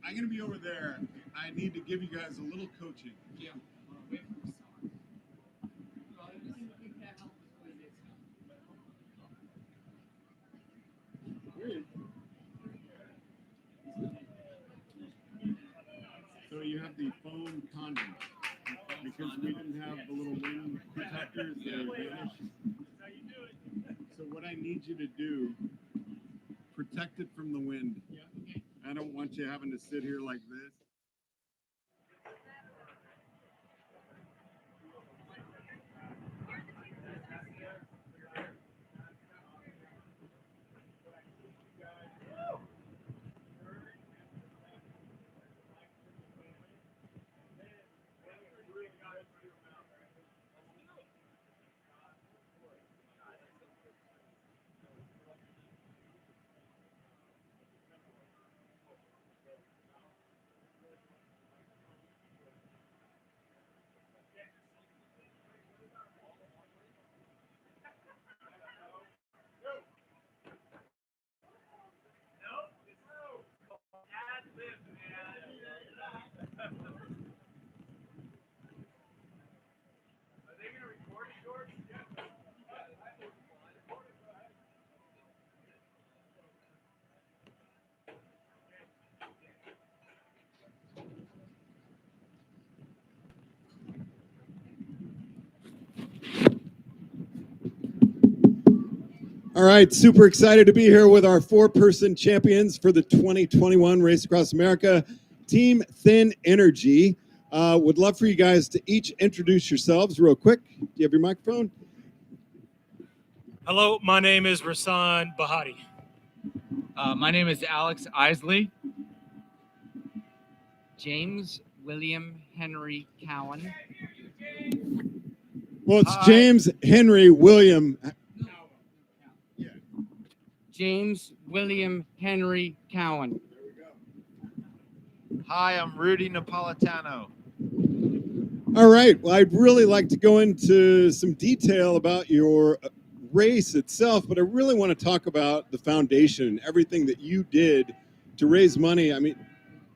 I'm going to be over there. I need to give you guys a little coaching. Yeah. So you have the foam condom because we didn't have the little wing protectors. They vanished. So what I need you to do, protect it from the wind. I don't want you having to sit here like this. All right, super excited to be here with our four-person champions for the 2021 Race Across America, Team Thin Energy. Would love for you guys to each introduce yourselves real quick. Do you have your microphone? Hello, my name is Rasan Bahati. My name is Alex Isley. James William Henry Cowan. Well, it's James Henry William. James William Henry Cowan. Hi, I'm Rudy Napolitano. All right. Well, I'd really like to go into some detail about your race itself, but I really want to talk about the foundation and everything that you did to raise money. I mean,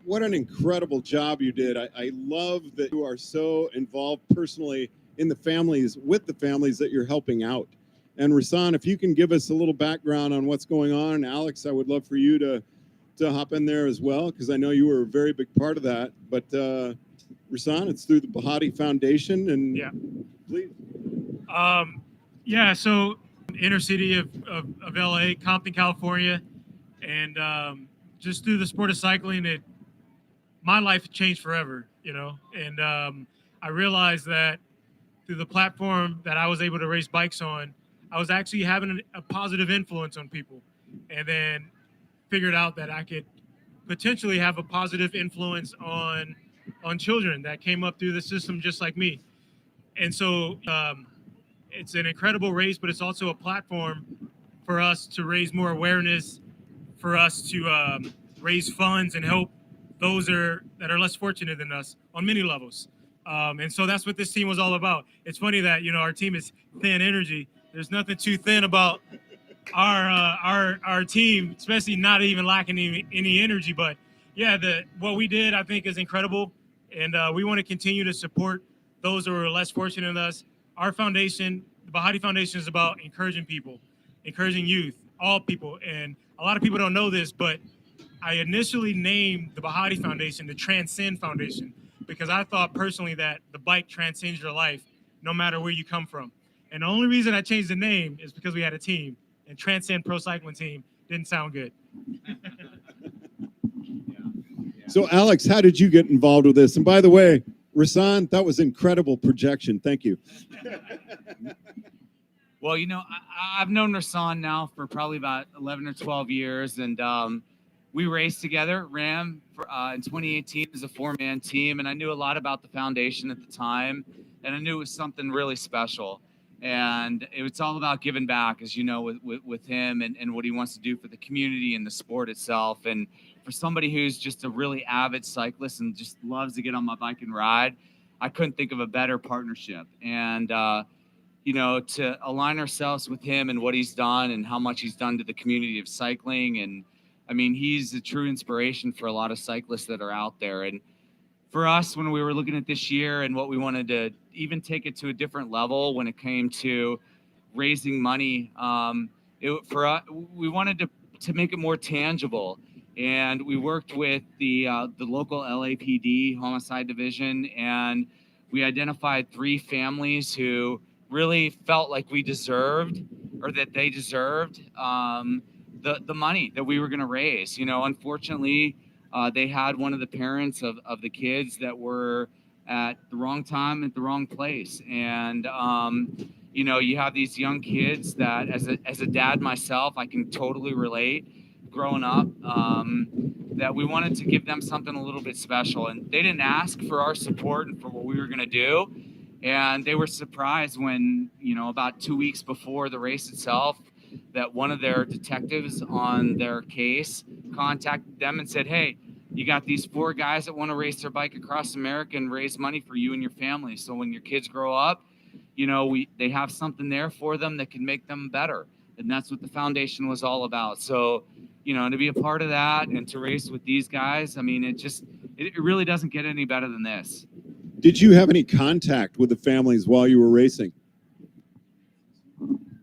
what an incredible job you did. I love that you are so involved personally in the families, with the families that you're helping out. And Rasan, if you can give us a little background on what's going on. And Alex, I would love for you to hop in there as well, because I know you were a very big part of that. But Rasan, it's through the Bahati Foundation, and yeah, please. Yeah, so inner city of LA, Compton, California, and just through the sport of cycling, my life changed forever, you know. And I realized that through the platform that I was able to race bikes on, I was actually having a positive influence on people, and then figured out that I could potentially have a positive influence on children that came up through the system just like me. And so it's an incredible race, but it's also a platform for us to raise more awareness, for us to raise funds and help those that are less fortunate than us on many levels. And so that's what this team was all about. It's funny that, you know, our team is Thin Energy. There's nothing too thin about our team, especially not even lacking any energy. But yeah, what we did, I think, is incredible, and we want to continue to support those who are less fortunate than us. Our foundation, the Bahati Foundation, is about encouraging people, encouraging youth, all people. And a lot of people don't know this, but I initially named the Bahati Foundation the Transcend Foundation because I thought personally that the bike transcends your life no matter where you come from. And the only reason I changed the name is because we had a team, and Transcend Pro Cycling Team didn't sound good. So, Alex, how did you get involved with this? And by the way, Rasan, that was incredible projection. Thank you. Well, you know, I've known Rasan now for probably about 11 or 12 years, and we raced together, ran in 2018 as a four-man team, and I knew a lot about the foundation at the time, and I knew it was something really special. And it's all about giving back, as you know, with him and what he wants to do for the community and the sport itself. And for somebody who's just a really avid cyclist and just loves to get on my bike and ride, I couldn't think of a better partnership. And, you know, to align ourselves with him and what he's done and how much he's done to the community of cycling and I mean, he's a true inspiration for a lot of cyclists that are out there. And for us, when we were looking at this year and what we wanted to even take it to a different level when it came to raising money, for us, we wanted to make it more tangible. And we worked with the local LAPD homicide division, and we identified 3 families who really felt like we deserved, or that they deserved, the money that we were going to raise. You know, unfortunately, they had one of the parents of the kids that were at the wrong time at the wrong place. And you know, you have these young kids that, as a dad myself, I can totally relate, growing up, that we wanted to give them something a little bit special. And they didn't ask for our support and for what we were going to do. And they were surprised when, you know, about 2 weeks before the race itself, that one of their detectives on their case contacted them and said, "Hey, you got these 4 guys that want to race their bike across America and raise money for you and your family. So when your kids grow up, you know, they have something there for them that can make them better." And that's what the foundation was all about. So, you know, to be a part of that and to race with these guys, I mean, it really doesn't get any better than this. Did you have any contact with the families while you were racing?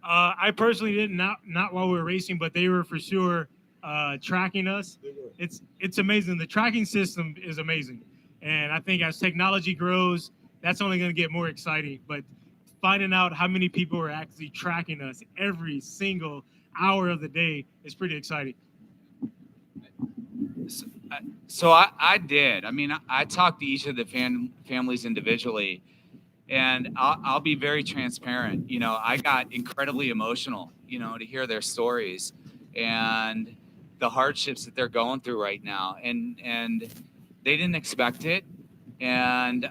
I personally didn't, not while we were racing, but they were for sure tracking us. It's amazing. The tracking system is amazing. And I think as technology grows, that's only going to get more exciting. But finding out how many people are actually tracking us every single hour of the day is pretty exciting. So I did. I mean, I talked to each of the families individually, and I'll be very transparent. You know, I got incredibly emotional, you know, to hear their stories and the hardships that they're going through right now. And they didn't expect it. And,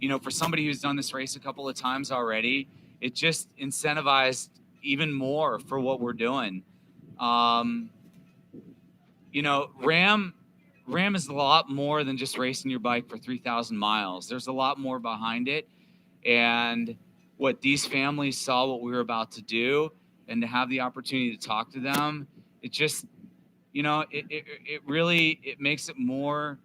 you know, for somebody who's done this race a couple of times already, it just incentivized even more for what we're doing. You know, Ram is a lot more than just racing your bike for 3,000 miles. There's a lot more behind it. And what these families saw what we were about to do, and to have the opportunity to talk to them, it just, you know, it really, it makes it more,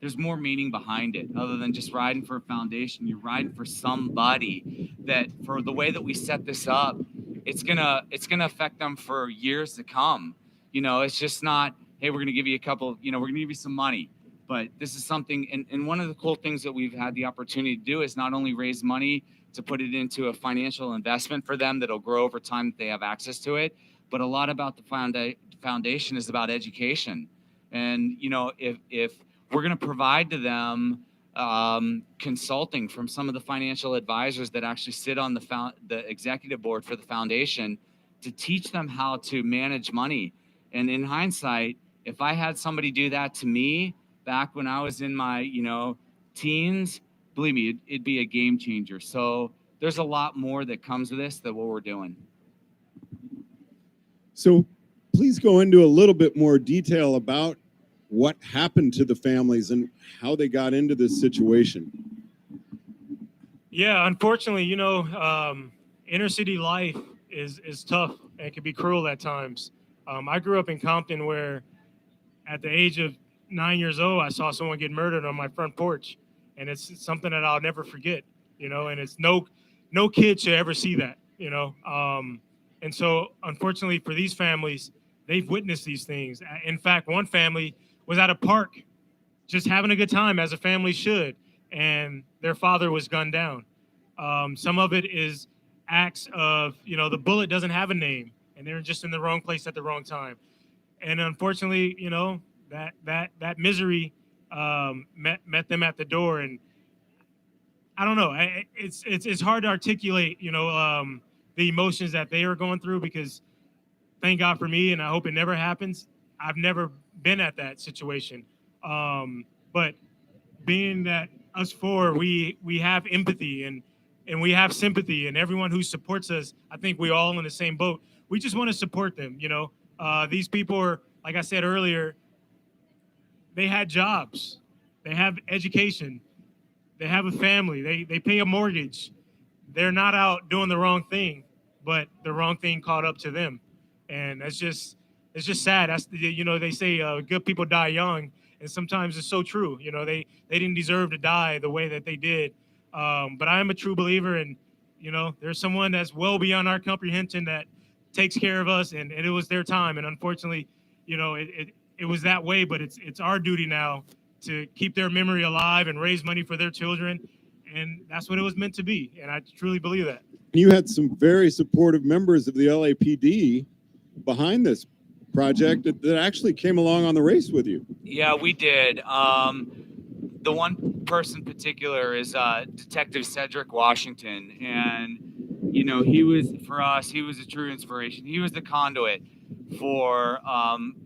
there's more meaning behind it other than just riding for a foundation. You're riding for somebody that, for the way that we set this up, it's gonna affect them for years to come. You know, it's just not, hey, we're gonna give you a couple, you know, we're gonna give you some money. But this is something, and one of the cool things that we've had the opportunity to do is not only raise money to put it into a financial investment for them that'll grow over time that they have access to it, but a lot about the foundation is about education. And, you know, if we're going to provide to them consulting from some of the financial advisors that actually sit on the executive board for the foundation to teach them how to manage money. And in hindsight, if I had somebody do that to me back when I was in my, you know, teens, believe me, it'd be a game changer. So there's a lot more that comes with this than what we're doing. So please go into a little bit more detail about what happened to the families and how they got into this situation. Yeah, unfortunately, you know, inner city life is tough and it can be cruel at times. I grew up in Compton, where at the age of 9 years old, I saw someone get murdered on my front porch, and it's something that I'll never forget. You know, and it's no kid should ever see that. You know, and so unfortunately for these families, they've witnessed these things. In fact, one family was at a park just having a good time, as a family should, and their father was gunned down. Some of it is acts of, you know, the bullet doesn't have a name, and they're just in the wrong place at the wrong time. And unfortunately, you know, that misery met them at the door. And I don't know, it's hard to articulate, you know, the emotions that they are going through, because thank God for me, and I hope it never happens, I've never been at that situation. But being that us 4, we have empathy and we have sympathy, and everyone who supports us, I think we're all in the same boat. We just want to support them. You know, these people are, like I said earlier, they had jobs, they have education, they have a family, they pay a mortgage. They're not out doing the wrong thing, but the wrong thing caught up to them. And that's just, it's just sad. That's they say good people die young, and sometimes it's so true. They didn't deserve to die the way that they did. But I am a true believer, and there's someone that's well beyond our comprehension that takes care of us, and it was their time. And unfortunately, it was that way. But it's our duty now to keep their memory alive and raise money for their children, and that's what it was meant to be. And I truly believe that. You had some very supportive members of the LAPD behind this project that actually came along on the race with you. Yeah, we did. The one person in particular is Detective Cedric Washington, and he was a true inspiration. He was the conduit for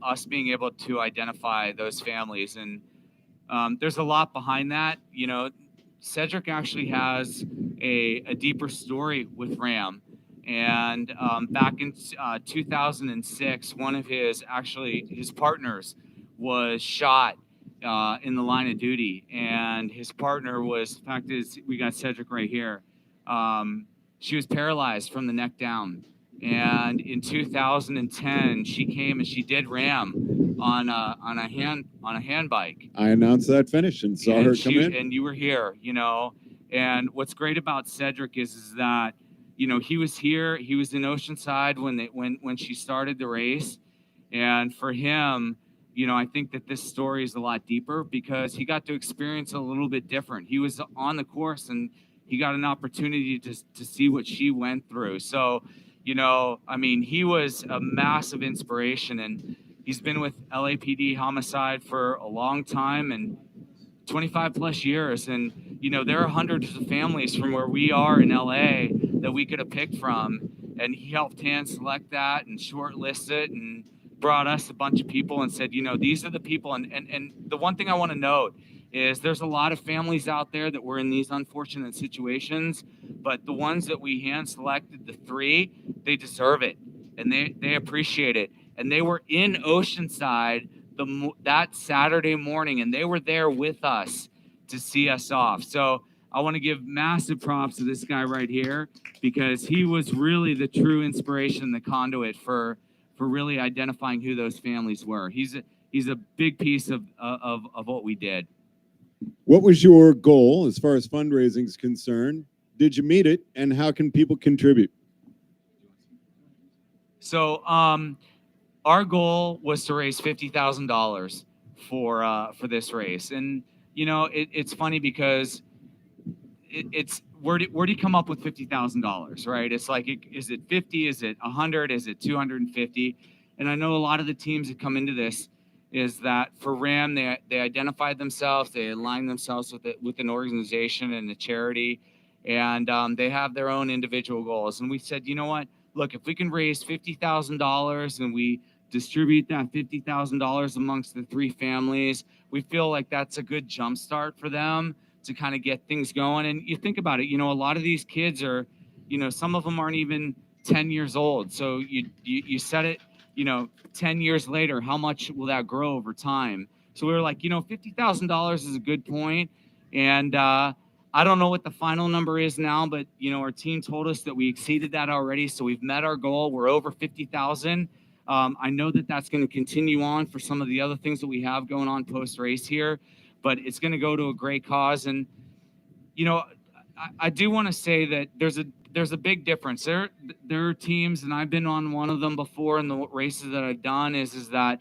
us being able to identify those families, and there's a lot behind that. Cedric actually has a deeper story with Ram. And back in 2006, one of his partners was shot in the line of duty. And his partner was, the fact is, we got Cedric right here. She was paralyzed from the neck down. And in 2010, she came and she did Ram on a hand bike. I announced that finish and saw her come in. And you were here, And what's great about Cedric is that he was here. He was in Oceanside when she started the race, and for him, I think that this story is a lot deeper because he got to experience a little bit different. He was on the course and he got an opportunity to see what she went through. So, he was a massive inspiration, and he's been with LAPD homicide for a long time and 25 plus years. And, there are hundreds of families from where we are in LA that we could have picked from. And he helped hand select that and shortlist it and brought us a bunch of people and said, these are the people. And the one thing I want to note is there's a lot of families out there that were in these unfortunate situations, but the ones that we hand selected, the 3, they deserve it and they appreciate it. And they were in Oceanside that Saturday morning, and they were there with us to see us off. So I want to give massive props to this guy right here because he was really the true inspiration, the conduit for really identifying who those families were. He's a big piece of what we did. What was your goal as far as fundraising is concerned? Did you meet it, and how can people contribute? So our goal was to raise $50,000 for this race, and it's funny because it's where do you come up with $50,000, right? It's like, is it 50? Is it 100? Is it 250? And I know a lot of the teams that come into this is that for Ram, they identified themselves, they aligned themselves with an organization and a charity, and they have their own individual goals. And we said, you know what? Look, if we can raise $50,000 and we distribute that $50,000 amongst the 3 families, we feel like that's a good jump start for them to kind of get things going. And you think about it, a lot of these kids are, some of them aren't even 10 years old. So you set it, 10 years later, how much will that grow over time? So we were like, $50,000 is a good point. And I don't know what the final number is now, but our team told us that we exceeded that already. So we've met our goal. We're over 50,000. I know that that's going to continue on for some of the other things that we have going on post-race here, but it's going to go to a great cause. And, I do want to say that there's a big difference. There are teams, and I've been on one of them before in the races that I've done, is that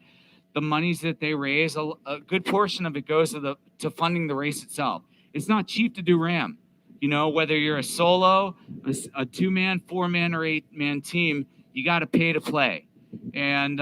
the monies that they raise, a good portion of it goes to funding the race itself. It's not cheap to do Ram. Whether you're a solo, a 2-man, 4-man, or 8-man team, you got to pay to play. And,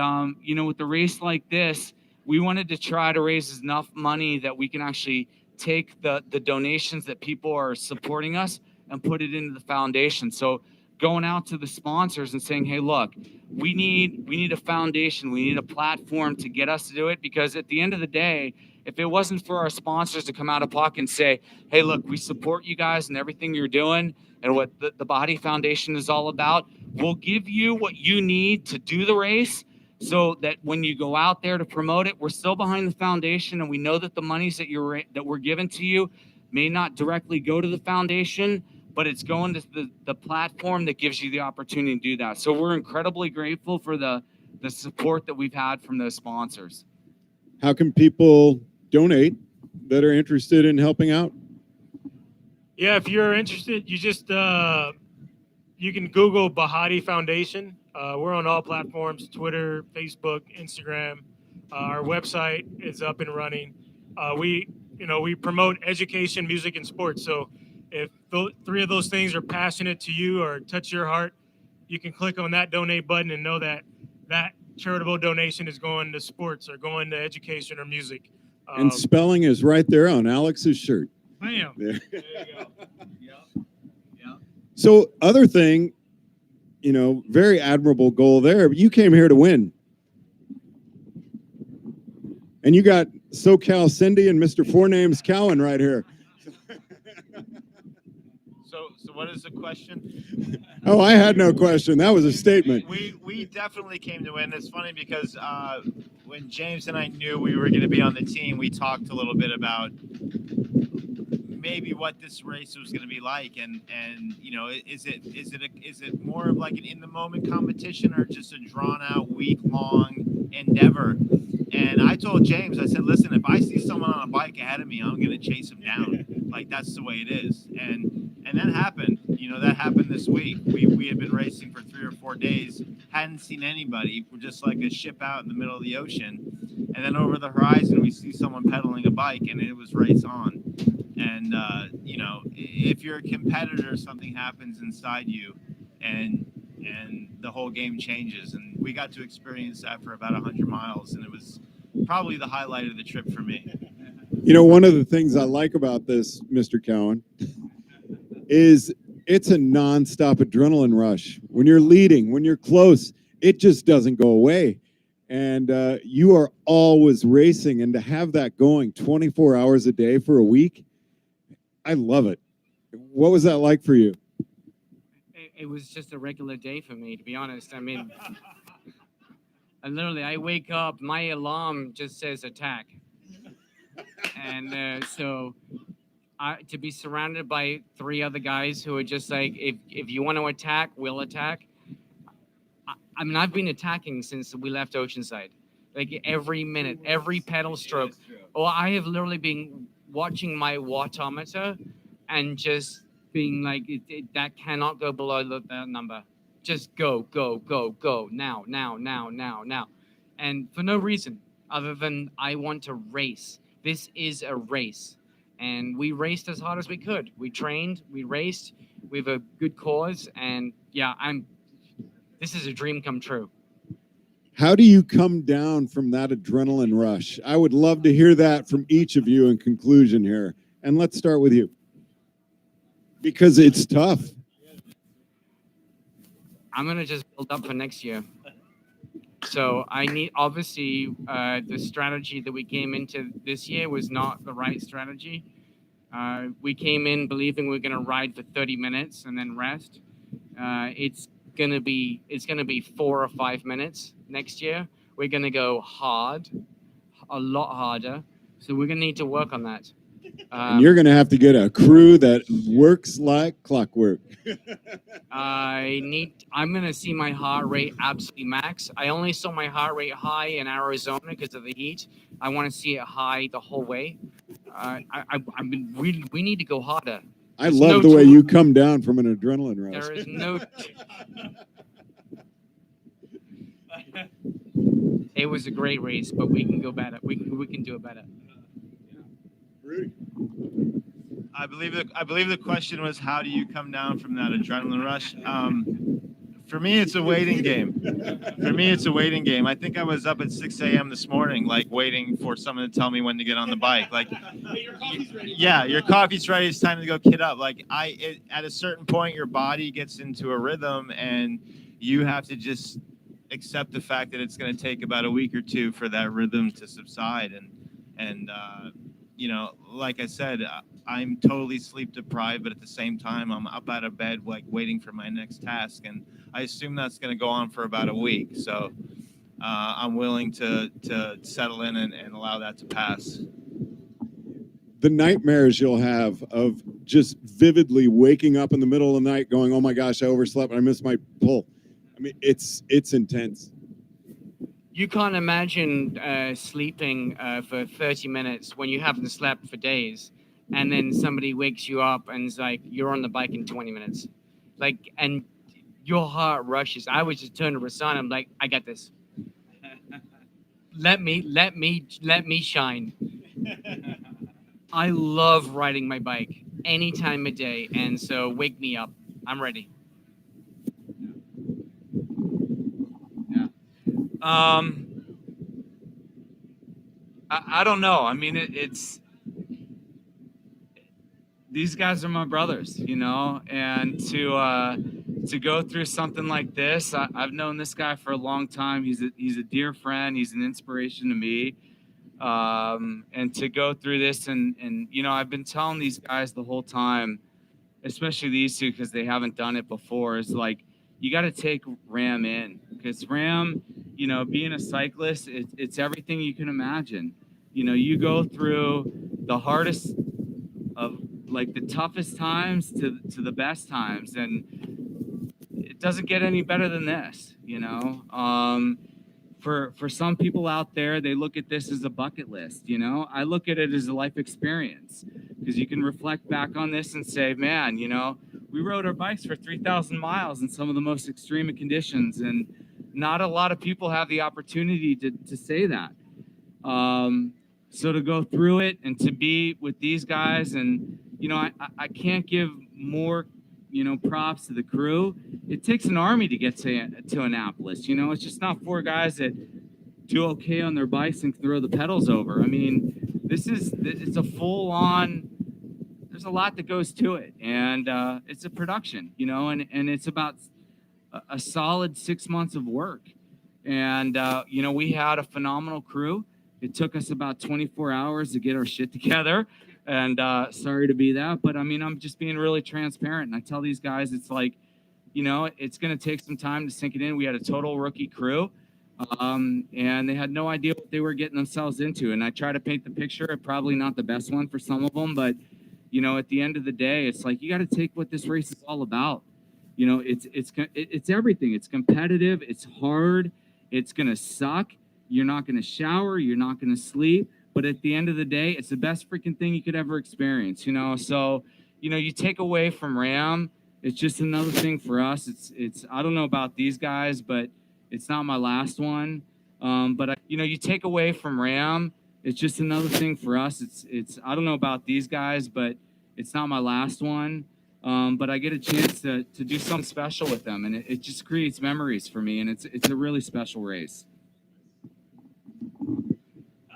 with the race like this, we wanted to try to raise enough money that we can actually take the donations that people are supporting us and put it into the foundation. So going out to the sponsors and saying, hey, look, we need a foundation. We need a platform to get us to do it, because at the end of the day, if it wasn't for our sponsors to come out of pocket and say, hey, look, we support you guys and everything you're doing and what the Body Foundation is all about, we'll give you what you need to do the race, so that when you go out there to promote it, we're still behind the foundation, and we know that the monies that we're given to you may not directly go to the foundation, but it's going to the platform that gives you the opportunity to do that. So we're incredibly grateful for the the support that we've had from those sponsors. How can people donate that are interested in helping out? Yeah, if you're interested, you just you can Google Bahati Foundation. We're on all platforms: Twitter, Facebook, Instagram. Our website is up and running. We promote education, music, and sports. So if three of those things are passionate to you or touch your heart, you can click on that donate button and know that that charitable donation is going to sports or going to education or music. And spelling is right there on Alex's shirt. Bam. There. There you go. Yeah. So other thing, very admirable goal there, but you came here to win. And you got SoCal Cindy and Mr. Four Names Cowan right here. So what is the question? Oh, I had no question. That was a statement. We definitely came to win. It's funny because when James and I knew we were going to be on the team, we talked a little bit about maybe what this race was going to be like, and is it more of like an in the moment competition or just a drawn out week long endeavor? And I told James, I said, listen, if I see someone on a bike ahead of me, I'm going to chase him down. Like, that's the way it is. And that happened. That happened this week. We had been racing for 3 or 4 days, hadn't seen anybody. We're just like a ship out in the middle of the ocean. And then over the horizon, we see someone pedaling a bike, and it was race on. And, if you're a competitor, something happens inside you, and the whole game changes. And we got to experience that for about 100 miles, and it was probably the highlight of the trip for me. One of the things I like about this, Mr. Cowan, is it's a nonstop adrenaline rush. When you're leading, when you're close, it just doesn't go away. And you are always racing, and to have that going 24 hours a day for a week, I love it. What was that like for you? It was just a regular day for me, to be honest. I mean, I wake up, my alarm just says attack. And so to be surrounded by 3 other guys who are just like, if you want to attack, we'll attack. I mean, I've been attacking since we left Oceanside. Like every minute, every pedal stroke. Or I have literally been watching my wattometer and just being like, that cannot go below that number. Just go, now. And for no reason other than I want to race. This is a race. And we raced as hard as we could. We trained, we raced, we have a good cause. And yeah, this is a dream come true. How do you come down from that adrenaline rush? I would love to hear that from each of you in conclusion here. And let's start with you. Because it's tough. I'm going to just build up for next year. So I need, obviously, the strategy that we came into this year was not the right strategy. We came in believing we were going to ride for 30 minutes and then rest. It's going to be 4 or 5 minutes next year. We're going to go hard, a lot harder. So we're going to need to work on that. And you're going to have to get a crew that works like clockwork. I'm going to see my heart rate absolutely max. I only saw my heart rate high in Arizona because of the heat. I want to see it high the whole way. We need to go harder. I love the way you come down from an adrenaline rush. There is no. It was a great race, but we can go better. We can do it better. I believe the question was, how do you come down from that adrenaline rush? For me, it's a waiting game. I think I was up at 6 a.m. this morning, like waiting for someone to tell me when to get on the bike. Like, your coffee's ready. Yeah, your coffee's ready. It's time to go kid up. Like at a certain point, your body gets into a rhythm, and you have to just accept the fact that it's going to take about a week or 2 for that rhythm to subside. And like I said, I'm totally sleep deprived, but at the same time, I'm up out of bed, like waiting for my next task. And I assume that's going to go on for about a week. So I'm willing to settle in and allow that to pass. The nightmares you'll have of just vividly waking up in the middle of the night going, oh my gosh, I overslept, I missed my pull. I mean, it's intense. You can't imagine sleeping for 30 minutes when you haven't slept for days, and then somebody wakes you up and is like, "You're on the bike in 20 minutes," like, and your heart rushes. I was just turning to Rasan. I'm like, "I got this. Let me shine." I love riding my bike any time of day, and so wake me up. I'm ready. I don't know. I mean, it's these guys are my brothers, you know, and to go through something like this, I've known this guy for a long time. He's a dear friend. He's an inspiration to me. And to go through this and you know, I've been telling these guys the whole time, especially these two because they haven't done it before, is like you got to take Ram in because Ram, you know, being a cyclist, it's everything you can imagine. You know, you go through the hardest of like the toughest times to the best times, and it doesn't get any better than this, you know. For some people out there, they look at this as a bucket list, you know. I look at it as a life experience because you can reflect back on this and say, man, you know, we rode our bikes for 3,000 miles in some of the most extreme of conditions, and not a lot of people have the opportunity to say that. So to go through it and to be with these guys, and you know, I can't give more, you know, props to the crew. It takes an army to get to Annapolis. You know, it's just not four guys that do okay on their bikes and throw the pedals over. I mean, it's a full on. There's a lot that goes to it, and it's a production, you know, and it's about a solid 6 months of work. And you know, we had a phenomenal crew. It took us about 24 hours to get our shit together. And sorry to be that, but I mean, I'm just being really transparent. And I tell these guys, it's like, you know, it's going to take some time to sink it in. We had a total rookie crew, and they had no idea what they were getting themselves into. And I try to paint the picture, probably not the best one for some of them, but, you know, at the end of the day, it's like, you got to take what this race is all about. You know, it's everything. It's competitive. It's hard. It's going to suck. You're not going to shower. You're not going to sleep. But at the end of the day, it's the best freaking thing you could ever experience, you know? So, you know, you take away from Ram, it's just another thing for us. It's I don't know about these guys, but it's not my last one. You know, you take away from Ram, it's just another thing for us. It's I don't know about these guys, but it's not my last one. But I get a chance to do something special with them, and it just creates memories for me, and it's a really special race.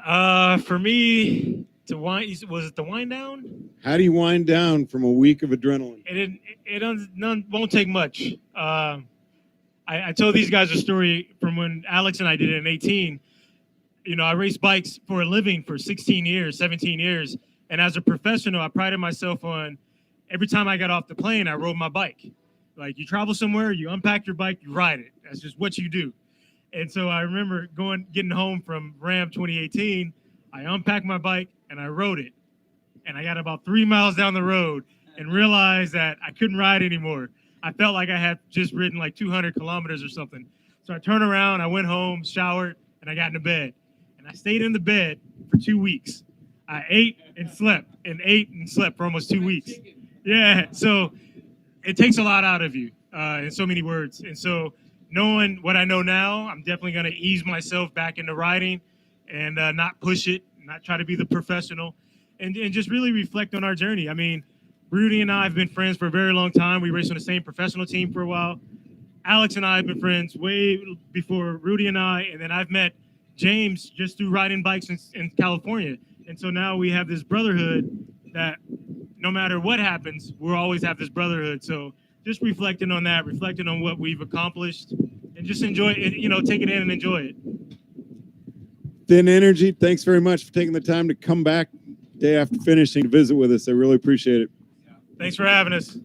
For me, was it the wind down? How do you wind down from a week of adrenaline? It won't take much. I told these guys a story from when Alex and I did it in 18. You know, I raced bikes for a living for 16 years, 17 years. And as a professional, I prided myself on every time I got off the plane, I rode my bike. Like, you travel somewhere, you unpack your bike, you ride it. That's just what you do. And so I remember getting home from Ram 2018. I unpacked my bike and I rode it. And I got about 3 miles down the road and realized that I couldn't ride anymore. I felt like I had just ridden like 200 kilometers or something. So I turned around, I went home, showered, and I got into bed. And I stayed in the bed for 2 weeks. I ate and slept for almost 2 weeks. Yeah, so it takes a lot out of you in so many words. And so knowing what I know now, I'm definitely going to ease myself back into riding and not push it, not try to be the professional, and just really reflect on our journey. I mean, Rudy and I have been friends for a very long time. We raced on the same professional team for a while. Alex and I have been friends way before Rudy and I, and then I've met James just through riding bikes in California. And so now we have this brotherhood that no matter what happens, we'll always have this brotherhood. So just reflecting on that, reflecting on what we've accomplished, and just enjoy it, you know, take it in and enjoy it. Thin Energy, thanks very much for taking the time to come back day after finishing to visit with us. I really appreciate it. Thanks for having us.